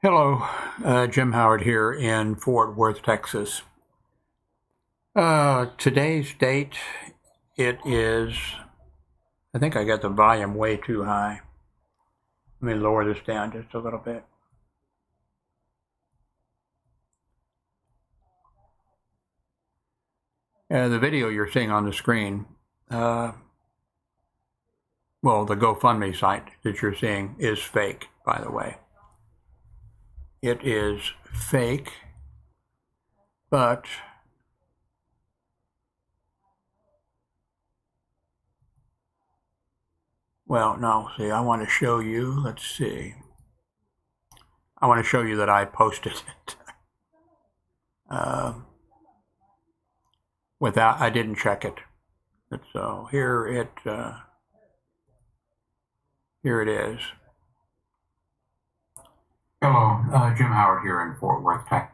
Hello, Jim Howard here in Fort Worth, Texas. Today's date, it is, I think I got the volume way too high. Let me lower this down just a little bit. The video you're seeing on the screen, well, the GoFundMe site that you're seeing is fake, by the way. It is fake, but well, no, see, I want to show you, let's see. I want to show you that I posted it. I didn't check it. So here it is. Hello, Jim Howard here in Fort Worth, Texas.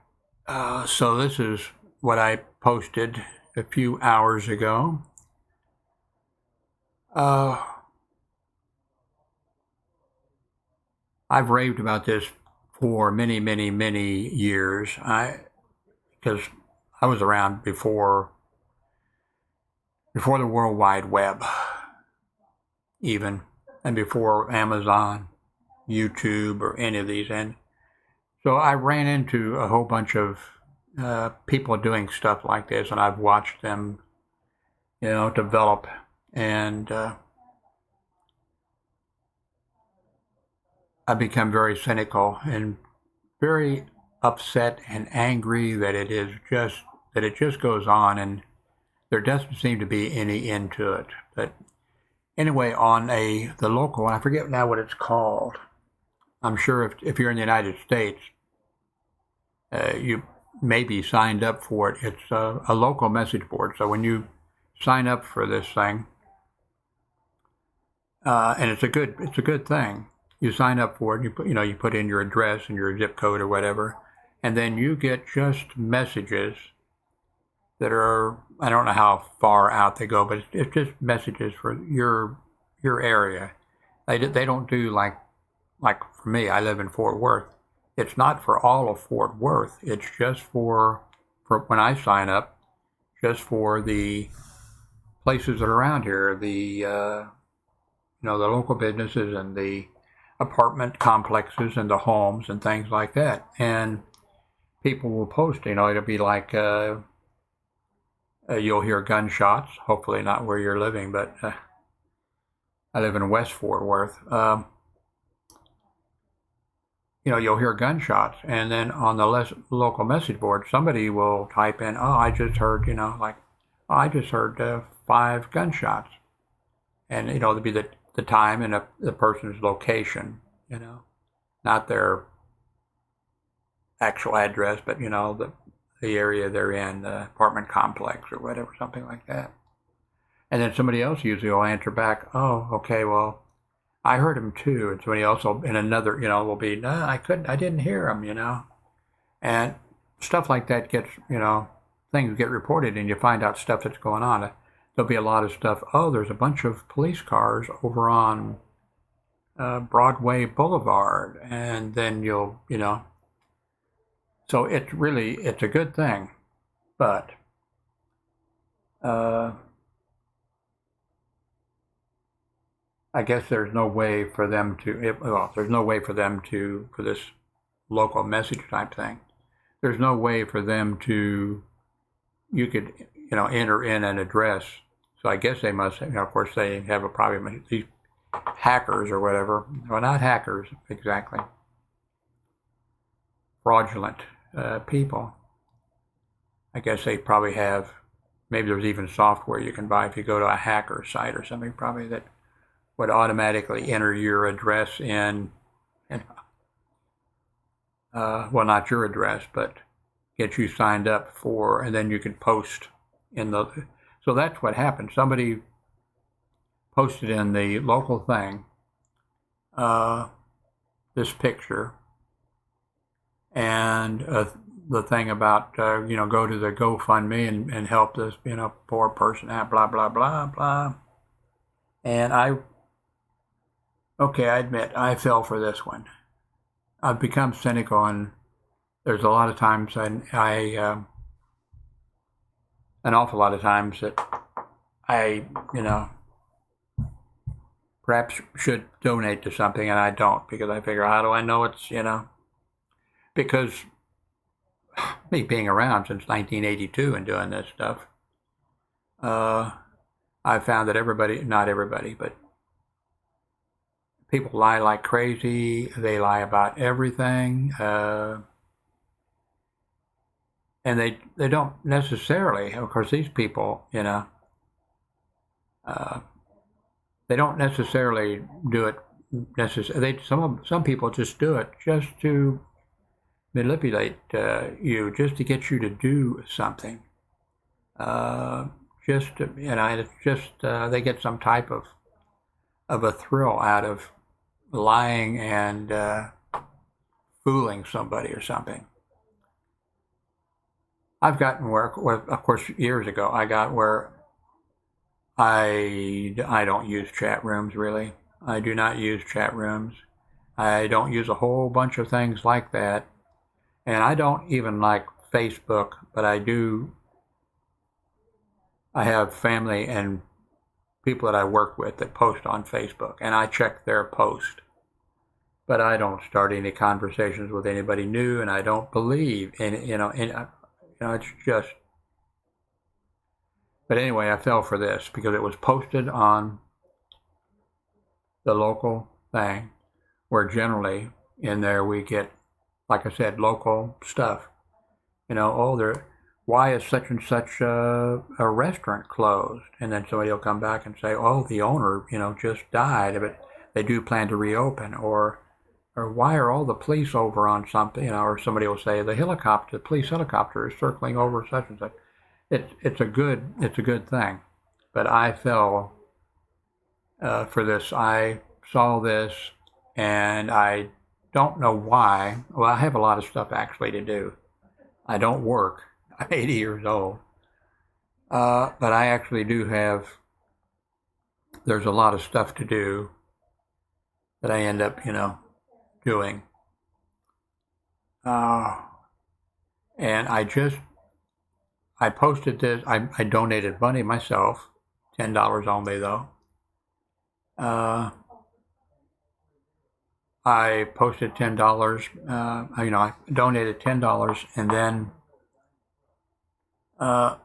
So this is what I posted a few hours ago. I've raved about this for many, many, many years. Because I was around before the World Wide Web, even, and before Amazon, YouTube, or any of these. And so I ran into a whole bunch of people doing stuff like this, and I've watched them, develop. And I've become very cynical and very upset and angry that it just goes on, and there doesn't seem to be any end to it. But anyway, on the local, I forget now what it's called. I'm sure if you're in the United States, you may be signed up for it. It's a local message board. So when you sign up for this thing, and it's a good thing. You sign up for it. You put in your address and your zip code or whatever, and then you get just messages that are, I don't know how far out they go, but it's just messages for your area. They don't do like for me. I live in Fort Worth. It's not for all of Fort Worth. It's just for when I sign up, just for the places that are around here, the local businesses and the apartment complexes and the homes and things like that. And people will post, it'll be like, you'll hear gunshots, hopefully not where you're living, but I live in West Fort Worth. You'll hear gunshots, and then on the local message board, somebody will type in, "Oh, I just heard, I just heard 5 gunshots," and it'll be the time and the person's location, not their actual address, but the area they're in, the apartment complex or whatever, something like that. And then somebody else usually will answer back, "Oh, okay, well, I heard him too." And somebody else in another, will be, "No, I didn't hear him," And stuff like that gets, things get reported, and you find out stuff that's going on. There'll be a lot of stuff. Oh, there's a bunch of police cars over on Broadway Boulevard, and then so it's a good thing, but I guess there's no way for them for this local message type thing. There's no way for them to, you could, enter in an address. So I guess they must, of course they have a problem, these hackers or whatever. Well, not hackers exactly. Fraudulent people. I guess they probably have, maybe there's even software you can buy if you go to a hacker site or something, probably, that would automatically enter your address in, well, not your address, but get you signed up for, and then you can post so that's what happened. Somebody posted in the local thing, this picture, and the thing about, go to the GoFundMe and help this, poor person out, blah, blah, blah, blah. And I admit, I fell for this one. I've become cynical, and there's a lot of times an awful lot of times that I, perhaps should donate to something, and I don't, because I figure, how do I know it's, because me being around since 1982 and doing this stuff, I've found that not everybody, but people lie like crazy. They lie about everything. And they don't necessarily, of course, these people, they don't necessarily do it some people just do it just to manipulate you, just to get you to do something. Just to, it's just they get some type of a thrill out of lying and fooling somebody or something. I've gotten where, of course, years ago, I got where I don't use chat rooms, really. I do not use chat rooms. I don't use a whole bunch of things like that. And I don't even like Facebook, but I have family and people that I work with that post on Facebook, and I check their post. But I don't start any conversations with anybody new, and I don't believe in, it's just. But anyway, I fell for this because it was posted on the local thing, where generally in there we get, like I said, local stuff. Why is such and such a restaurant closed? And then somebody will come back and say, oh, the owner, just died, but they do plan to reopen. Or why are all the police over on something? Or somebody will say the police helicopter is circling over such and such. It's a good thing. But I fell for this. I saw this, and I don't know why. Well, I have a lot of stuff actually to do. I don't work. I'm 80 years old. But I actually do have, there's a lot of stuff to do that I end up, doing. And I posted this, I donated money myself, $10 only though. I posted $10, I donated $10, and then I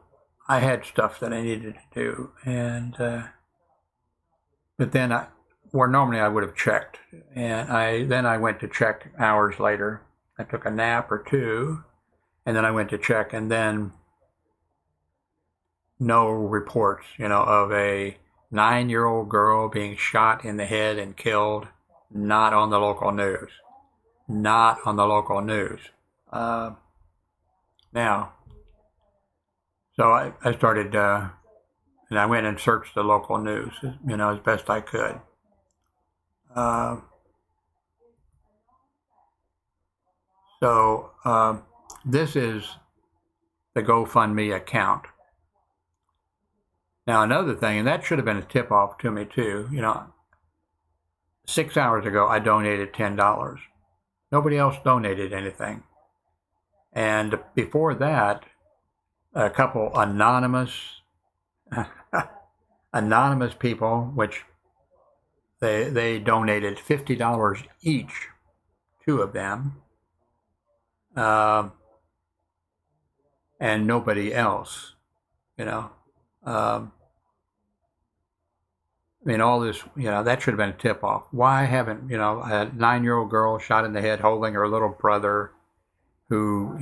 had stuff that I needed to do, and but then where normally I would have checked, and I went to check hours later. I took a nap or two, and then I went to check, and then no reports, of a 9-year-old girl being shot in the head and killed. Not on the local news. Not on the local news. Now, so I started, and I went and searched the local news, as best I could. This is the GoFundMe account. Now, another thing, and that should have been a tip-off to me too, 6 hours ago, I donated $10. Nobody else donated anything. And before that, a couple anonymous people, which they donated $50 each, 2 of them, and nobody else, all this, that should have been a tip-off. Why haven't, a 9-year-old girl shot in the head holding her little brother who,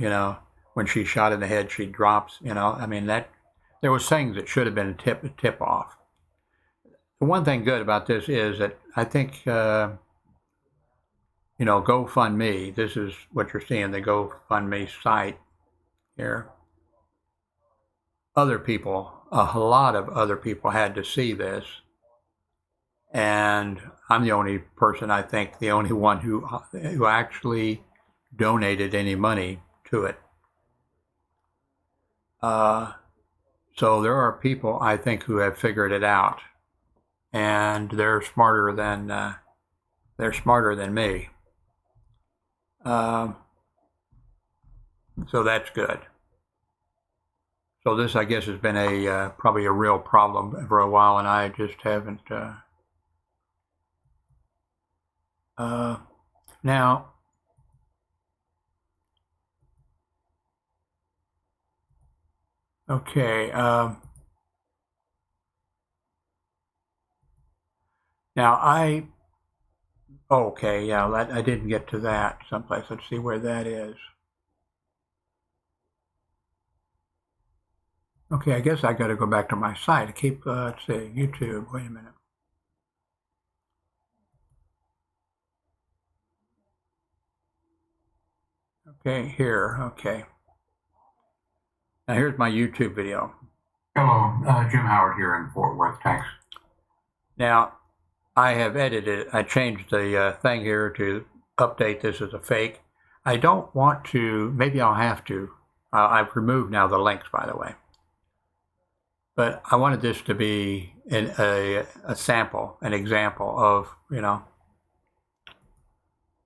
when she's shot in the head, she drops, that there was things that should have been a tip-off. The one thing good about this is that I think, GoFundMe, this is what you're seeing, the GoFundMe site here. Other people, a lot of other people had to see this. And I'm the only person, I think, the only one who actually donated any money to it. So there are people, I think, who have figured it out, and they're smarter than me. So that's good. So this, I guess, has been a probably a real problem for a while, and I just haven't. Now, okay. Now okay, yeah, I didn't get to that someplace. Let's see where that is. Okay, I guess I got to go back to my site. I keep, let's see, YouTube. Wait a minute. Okay, here. Okay. Now here's my YouTube video. Hello, Jim Howard here in Fort Worth, Texas. Now, I have edited it. I changed the thing here to update this as a fake. I don't want to, maybe I'll have to. I've removed now the links, by the way. But I wanted this to be a sample, an example of,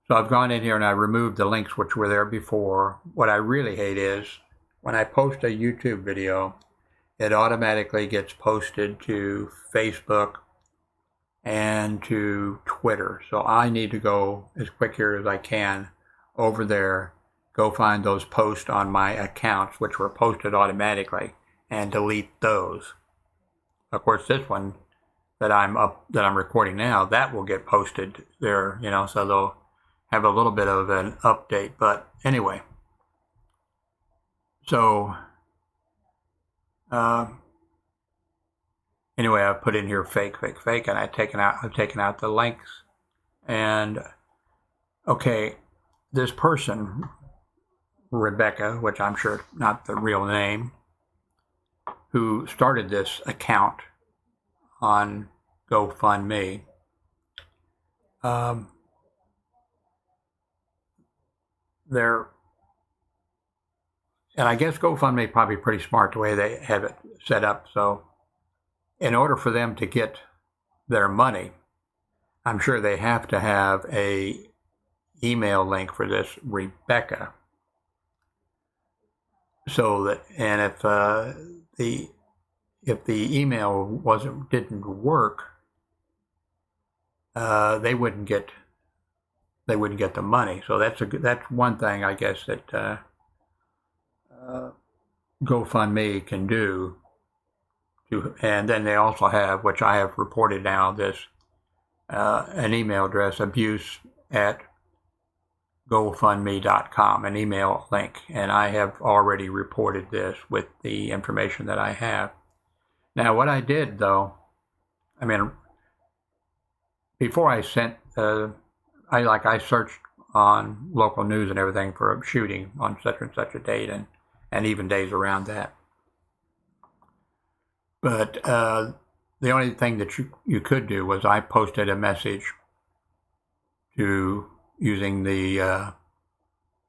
So I've gone in here and I removed the links which were there before. What I really hate is when I post a YouTube video, it automatically gets posted to Facebook and to Twitter. So I need to go as quick here as I can over there, go find those posts on my accounts which were posted automatically and delete those. Of course, this one that I'm recording now, that will get posted there, so they'll have a little bit of an update. But anyway, so anyway, I put in here fake, and I've taken out the links. And okay, this person, Rebecca, which I'm sure is not the real name, who started this account on GoFundMe, and I guess GoFundMe is probably pretty smart the way they have it set up. So in order for them to get their money, I'm sure they have to have a email link for this Rebecca. So that, and if the email didn't work, they wouldn't get the money. So that's one thing I guess that GoFundMe can do. And then they also have, which I have reported now, this an email address, abuse@gofundme.com, an email link, and I have already reported this with the information that I have. Now, what I did, though, I mean, before I sent, I searched on local news and everything for a shooting on such and such a date, and even days around that. But the only thing that you could do was I posted a message using the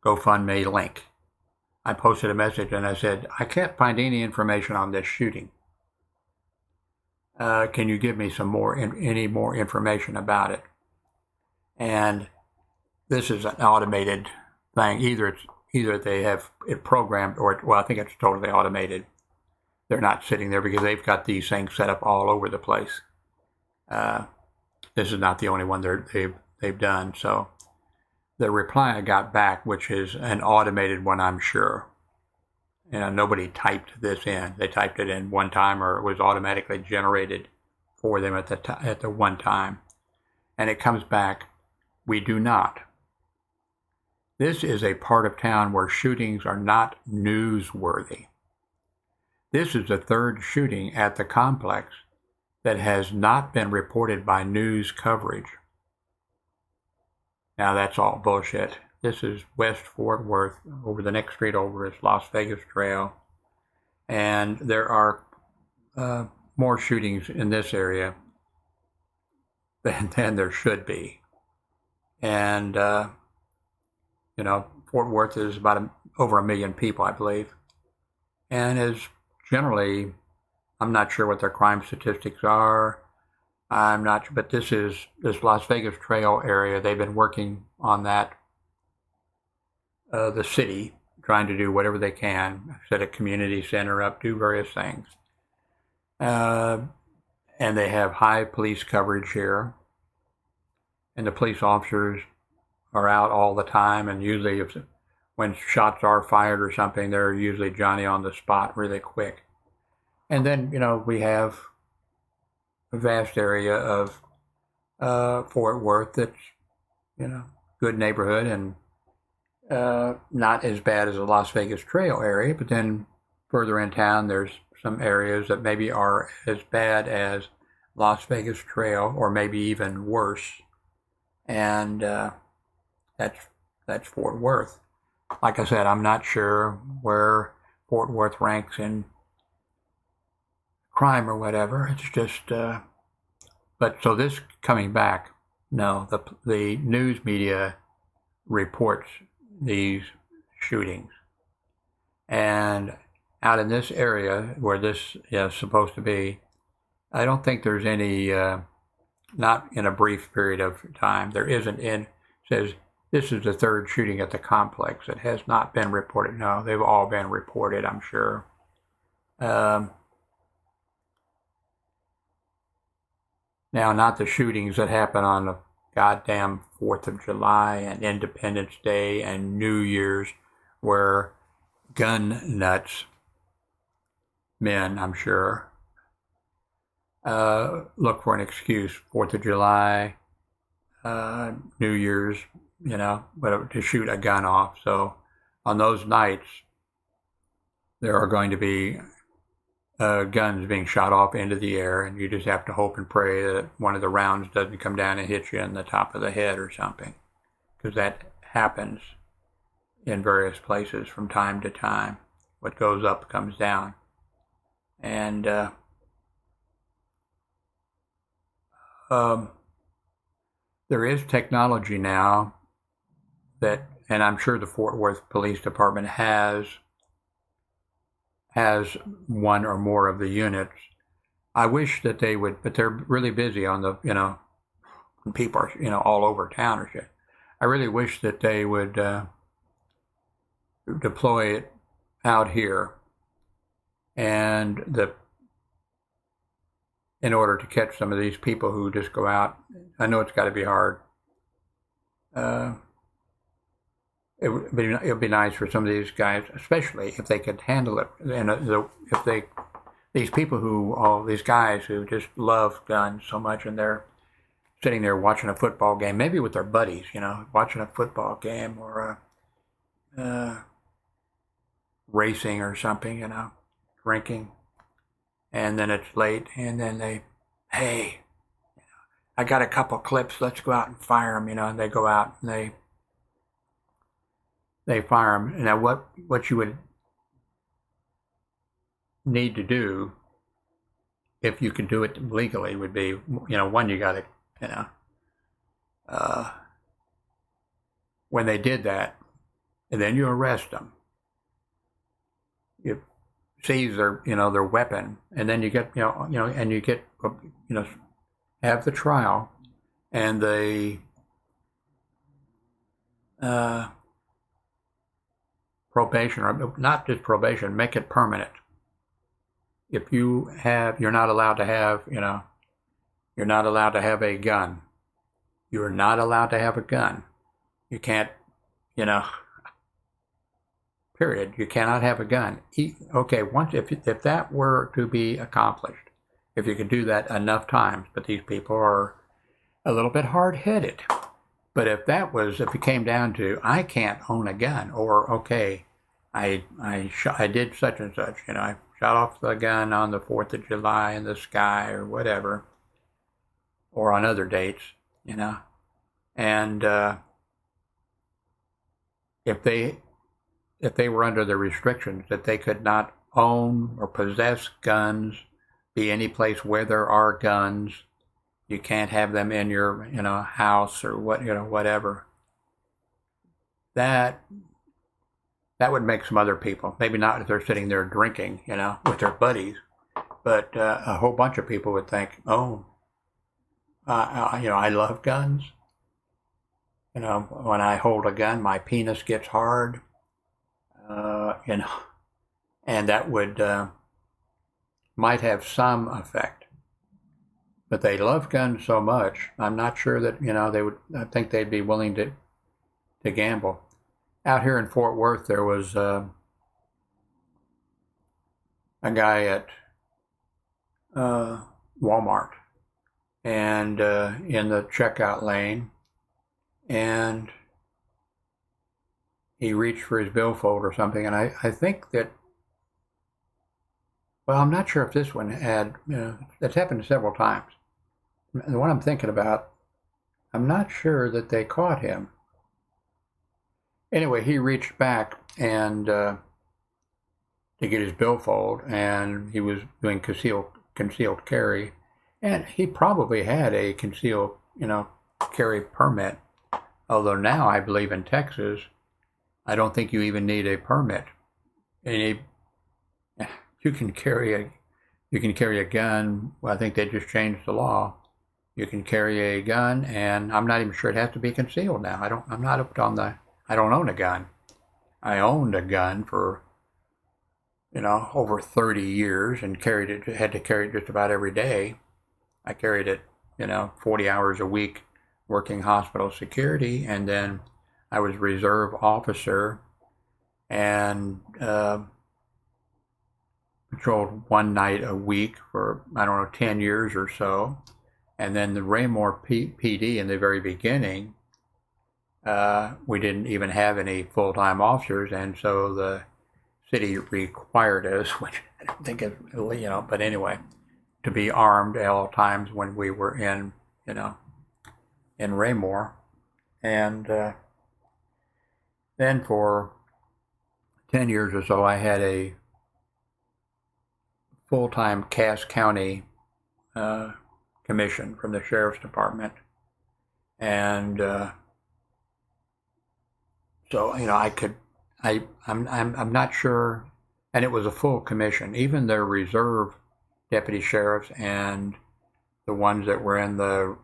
GoFundMe link. I posted a message and I said, I can't find any information on this shooting. Can you give me any more information about it? And this is an automated thing. Either they have it programmed, or I think it's totally automated. They're not sitting there because they've got these things set up all over the place. This is not the only one they've done. So the reply I got back, which is an automated one, I'm sure. Nobody typed this in. They typed it in one time, or it was automatically generated for them at the one time. And it comes back, we do not. This is a part of town where shootings are not newsworthy. This is the third shooting at the complex that has not been reported by news coverage. Now that's all bullshit. This is West Fort Worth. Over the next street over is Las Vegas Trail. And there are more shootings in this area than there should be. And, Fort Worth is about over 1 million people, I believe. And is generally, I'm not sure what their crime statistics are. I'm not sure, but this Las Vegas Trail area, they've been working on that the city, trying to do whatever they can, set a community center up, do various things. And they have high police coverage here. And the police officers are out all the time, and usually when shots are fired or something, they're usually Johnny on the spot really quick. And then, we have a vast area of Fort Worth that's, good neighborhood and not as bad as the Las Vegas Trail area, but then further in town, there's some areas that maybe are as bad as Las Vegas Trail or maybe even worse. And that's Fort Worth. Like I said, I'm not sure where Fort Worth ranks in crime or whatever. It's just, but so this coming back, no, the news media reports these shootings. And out in this area where this is supposed to be, I don't think there's any, not in a brief period of time, there isn't says this is the third shooting at the complex. It has not been reported. No, they've all been reported, I'm sure. Now, not the shootings that happen on the goddamn 4th of July and Independence Day and New Year's, where gun nuts, men, I'm sure, look for an excuse. 4th of July, New Year's, but to shoot a gun off. So on those nights, there are going to be guns being shot off into the air, and you just have to hope and pray that one of the rounds doesn't come down and hit you in the top of the head or something, because that happens in various places from time to time. What goes up comes down. And there is technology now that, and I'm sure the Fort Worth Police Department has one or more of the units. I wish that they would, but they're really busy on the, people are, all over town or shit. I really wish that they would deploy it out here, and in order to catch some of these people who just go out. I know it's got to be hard. It would be nice for some of these guys, especially if they could handle it. And these people all these guys who just love guns so much, and they're sitting there watching a football game, maybe with their buddies, watching a football game or racing or something, drinking. And then it's late, and then hey, I got a couple clips, let's go out and fire them, and they go out and they fire them. Now, what you would need to do, if you could do it legally, would be, one, you got to, when they did that, and then you arrest them, you seize their weapon, and then you get, and you get, have the trial, and they, probation, or not just probation, make it permanent. If you're not allowed to have, you're not allowed to have a gun. You're not allowed to have a gun. You can't, period. You cannot have a gun. Okay, once if that were to be accomplished, if you could do that enough times, but these people are a little bit hard-headed. But if it came down to, I can't own a gun, or okay, I did such and such, I shot off the gun on the 4th of July in the sky or whatever, or on other dates, and if they were under the restrictions that they could not own or possess guns, be any place where there are guns, you can't have them in your, house or whatever. That would make some other people, maybe not if they're sitting there drinking, with their buddies, but a whole bunch of people would think, oh, I love guns. when I hold a gun, my penis gets hard, and that would might have some effect. But they love guns so much, I'm not sure that, they would, I think they'd be willing to gamble. Out here in Fort Worth, there was a guy at Walmart, and in the checkout lane, and he reached for his billfold or something, and I think that, well, I'm not sure if this one had, it's happened several times. The one I'm thinking about, I'm not sure that they caught him. Anyway, he reached back and to get his billfold, and he was doing concealed carry, and he probably had a concealed, carry permit. Although now I believe in Texas, I don't think you even need a permit. And you can carry a gun. Well, I think they just changed the law. You can carry a gun, and I'm not even sure it has to be concealed now. I'm not up on I don't own a gun. I owned a gun for, over 30 years and had to carry it just about every day. I carried it, 40 hours a week working hospital security, and then I was reserve officer and patrolled one night a week for, 10 years or so. And then the Raymore PD in the very beginning, we didn't even have any full-time officers, and so the city required us, which I don't think is, but anyway, to be armed at all times when we were in Raymore. And then for 10 years or so, I had a full-time Cass County commission from the sheriff's department, and so I'm not sure, and it was a full commission. Even the reserve deputy sheriffs and the ones that were in the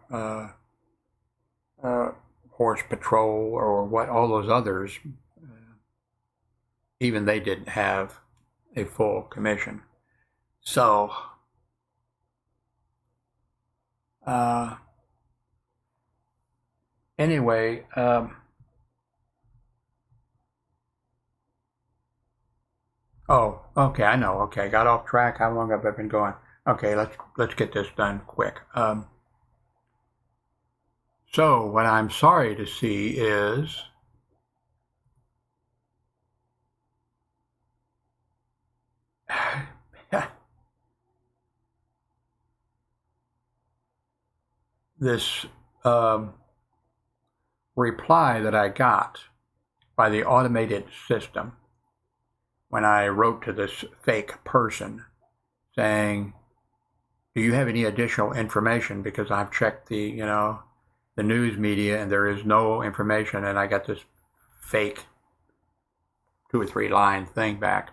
horse patrol or all those others, even they didn't have a full commission. So anyway, oh, okay, I know. Okay, I got off track. How long have I been going? Okay, let's get this done quick. So what I'm sorry to see is this reply that I got by the automated system when I wrote to this fake person saying, do you have any additional information? Because I've checked the news media and there is no information, and I got this fake 2 or 3 line thing back.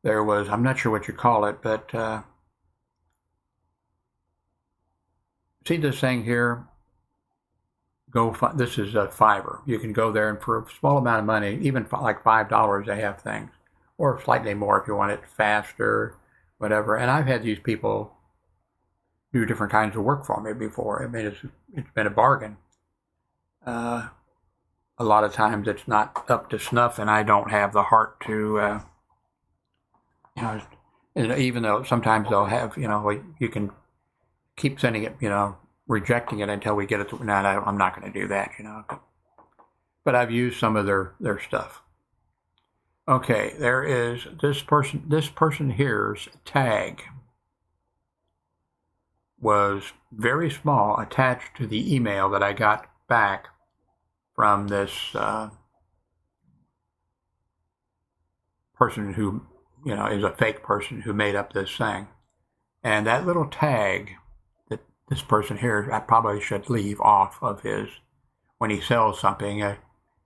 There was, I'm not sure what you call it, but see this thing here? This is a Fiverr. You can go there, and for a small amount of money, even like $5, they have things, or slightly more if you want it faster, whatever. And I've had these people do different kinds of work for me before. I mean, it's been a bargain. A lot of times it's not up to snuff, and I don't have the heart to, even though sometimes they'll have, you can keep sending it, rejecting it until we get it. No, I'm not going to do that, But I've used some of their stuff. Okay, there is this person. This person here's tag was very small, attached to the email that I got back from this person who, is a fake person who made up this thing. And that little tag that this person here, I probably should leave off of his, when he sells something,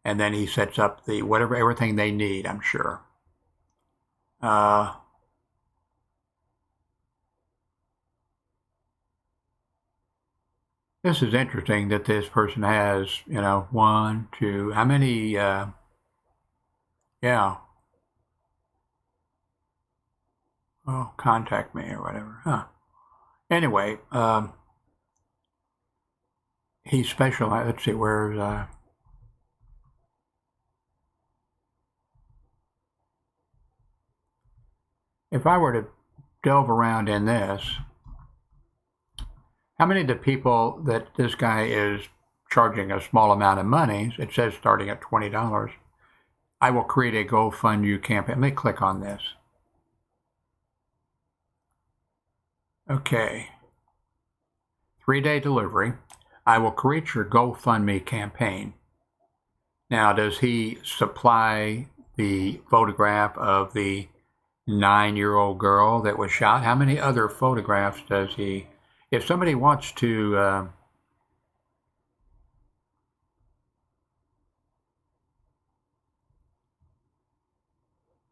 and then he sets up the everything they need, I'm sure. This is interesting that this person has, one, two, how many, yeah, oh, contact me or whatever. Huh. Anyway, he specialized, let's see, where's, if I were to delve around in this, how many of the people that this guy is charging a small amount of money, it says starting at $20, I will create a GoFundMe campaign. Let me click on this. Okay. 3-day delivery. I will create your GoFundMe campaign. Now, does he supply the photograph of the 9-year-old girl that was shot? How many other photographs does he? If somebody wants to,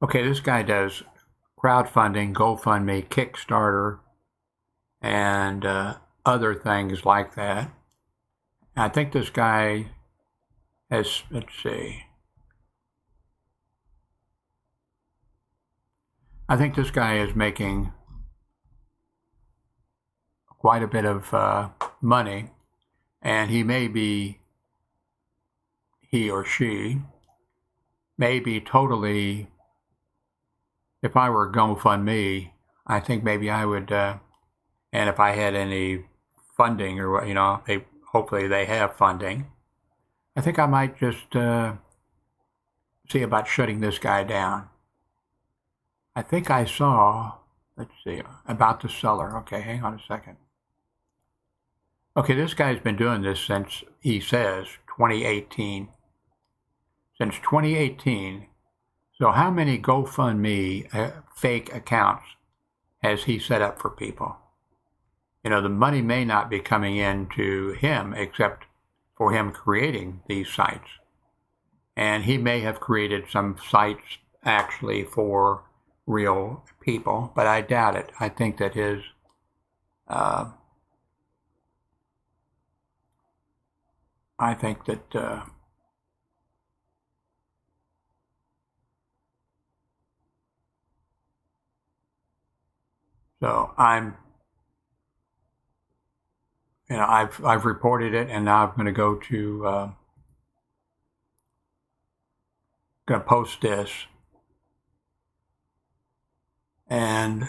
okay, this guy does crowdfunding, GoFundMe, Kickstarter, and other things like that. I think this guy has, let's see, I think this guy is making quite a bit of money, and he or she may be totally, if I were GoFundMe, I think maybe I would, and if I had any funding or, hopefully they have funding, I think I might just see about shutting this guy down. I think I saw, let's see, about the seller. Okay, hang on a second. Okay, this guy's been doing this since, he says, 2018. Since 2018. So how many GoFundMe fake accounts has he set up for people? The money may not be coming in to him except for him creating these sites. And he may have created some sites actually for real people, but I doubt it. I think that his I think that so I've reported it, and now I'm going to go to going to post this, and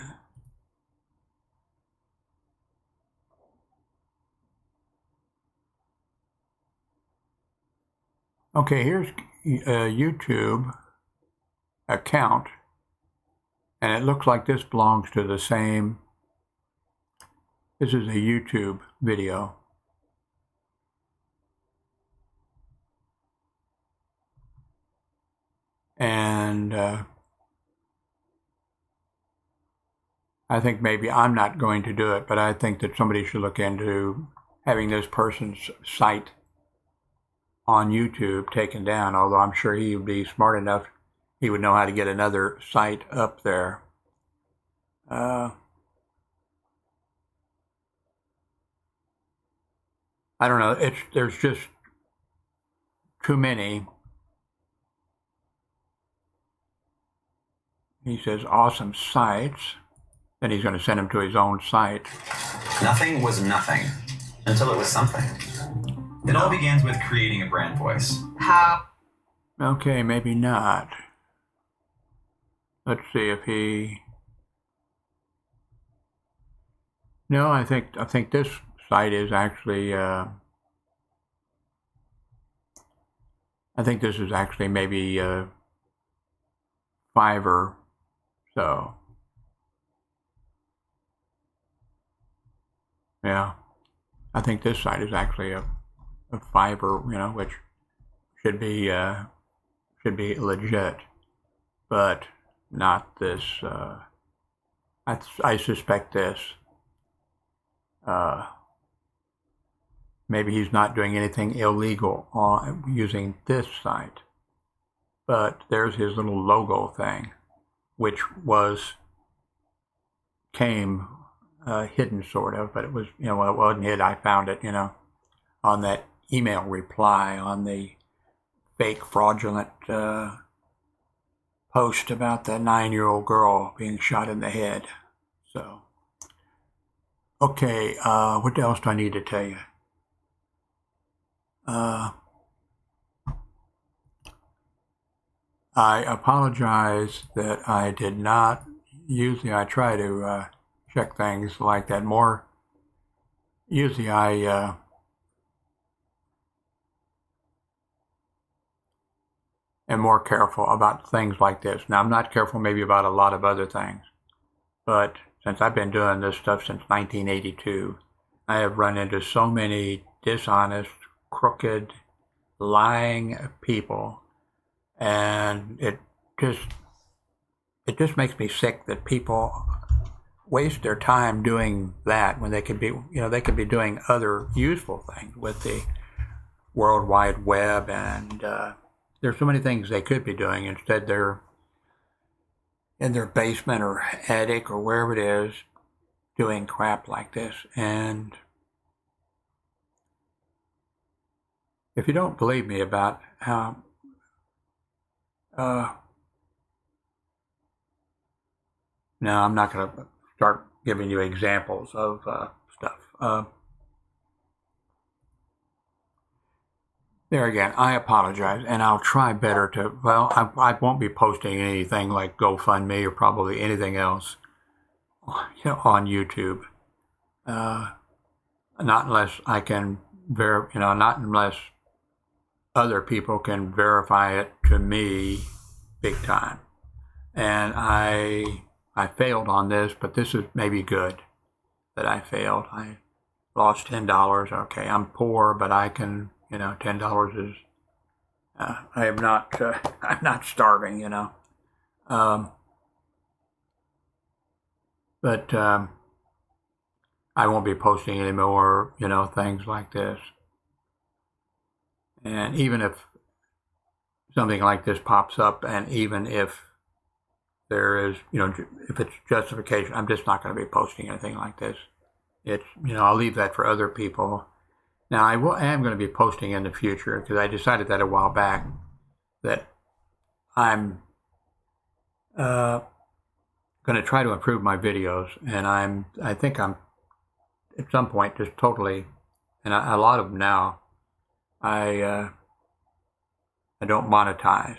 okay, here's a YouTube account, and it looks like this belongs to the same. This is a YouTube video. And I think maybe I'm not going to do it, but I think that somebody should look into having this person's site on YouTube taken down, although I'm sure he would be smart enough, he would know how to get another site up there. I don't know, there's just too many. He says awesome sites, then he's going to send him to his own site. Nothing was nothing until it was something. It all begins with creating a brand voice. How? Okay, maybe not. Let's see if he. No, I think this site is actually. I think this is actually maybe Fiverr. So. Yeah, I think this site is actually a Fiverr, which should be legit, but not this. I suspect this. Maybe he's not doing anything illegal on using this site, but there's his little logo thing, which came hidden sort of, but it was, it wasn't hid. I found it, on that email reply on the fake fraudulent post about the 9-year-old girl being shot in the head. So, okay, what else do I need to tell you? I apologize that I did not, usually I try to check things like that more. Usually I am more careful about things like this. Now, I'm not careful maybe about a lot of other things, but since I've been doing this stuff since 1982, I have run into so many dishonest, crooked, lying people, and it just makes me sick that people waste their time doing that when they could be, they could be doing other useful things with the World Wide Web, and there's so many things they could be doing. Instead, they're in their basement or attic or wherever it is doing crap like this. And if you don't believe me about how no, I'm not going to start giving you examples of stuff. There again, I apologize, and I'll try better to, well, I won't be posting anything like GoFundMe or probably anything else on YouTube. Not unless I can, not unless other people can verify it to me big time. And I failed on this, but this is maybe good that I failed. I lost $10. Okay, I'm poor, but I can, $10 is, I am not, I'm not starving, but I won't be posting any more, things like this. And even if something like this pops up, and even if there is, if it's justification, I'm just not going to be posting anything like this. It's, I'll leave that for other people. Now, I am going to be posting in the future, because I decided that a while back that I'm going to try to improve my videos, and I think I'm at some point just totally, and a lot of them now, I don't monetize.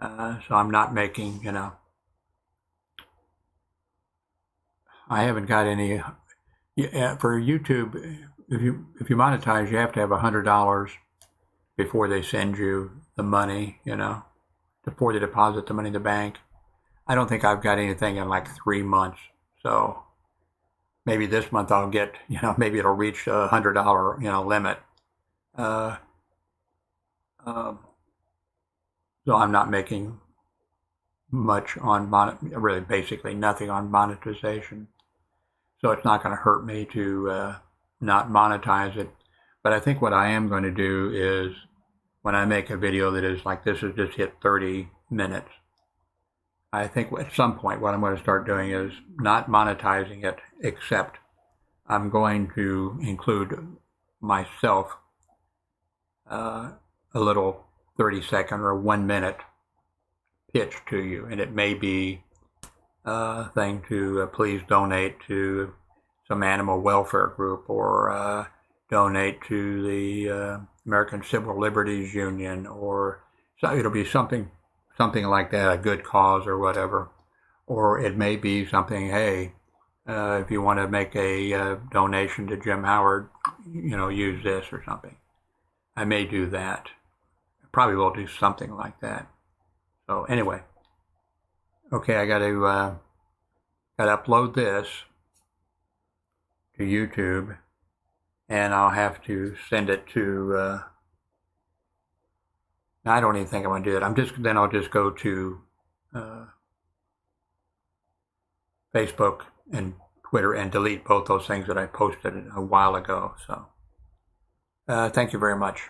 So I'm not making, I haven't got any, for YouTube, if you monetize, you have to have $100 before they send you the money, before they deposit the money in the bank. I don't think I've got anything in like 3 months. So maybe this month I'll get, maybe it'll reach a $100, limit. So I'm not making much on really basically nothing on monetization. So it's not going to hurt me to not monetize it. But I think what I am going to do is when I make a video that is like this has just hit 30 minutes, I think at some point what I'm going to start doing is not monetizing it, except I'm going to include myself a little 30-second or 1 minute pitch to you, and it may be a thing to please donate to some animal welfare group, or donate to the American Civil Liberties Union, or so it'll be something like that, a good cause or whatever. Or it may be something, hey, if you want to make a donation to Jim Howard, use this or something. I may do that. Probably will do something like that. So anyway, okay, I got to upload this to YouTube, and I'll have to send it to. I don't even think I'm going to do that. I'll just go to Facebook and Twitter and delete both those things that I posted a while ago. So thank you very much.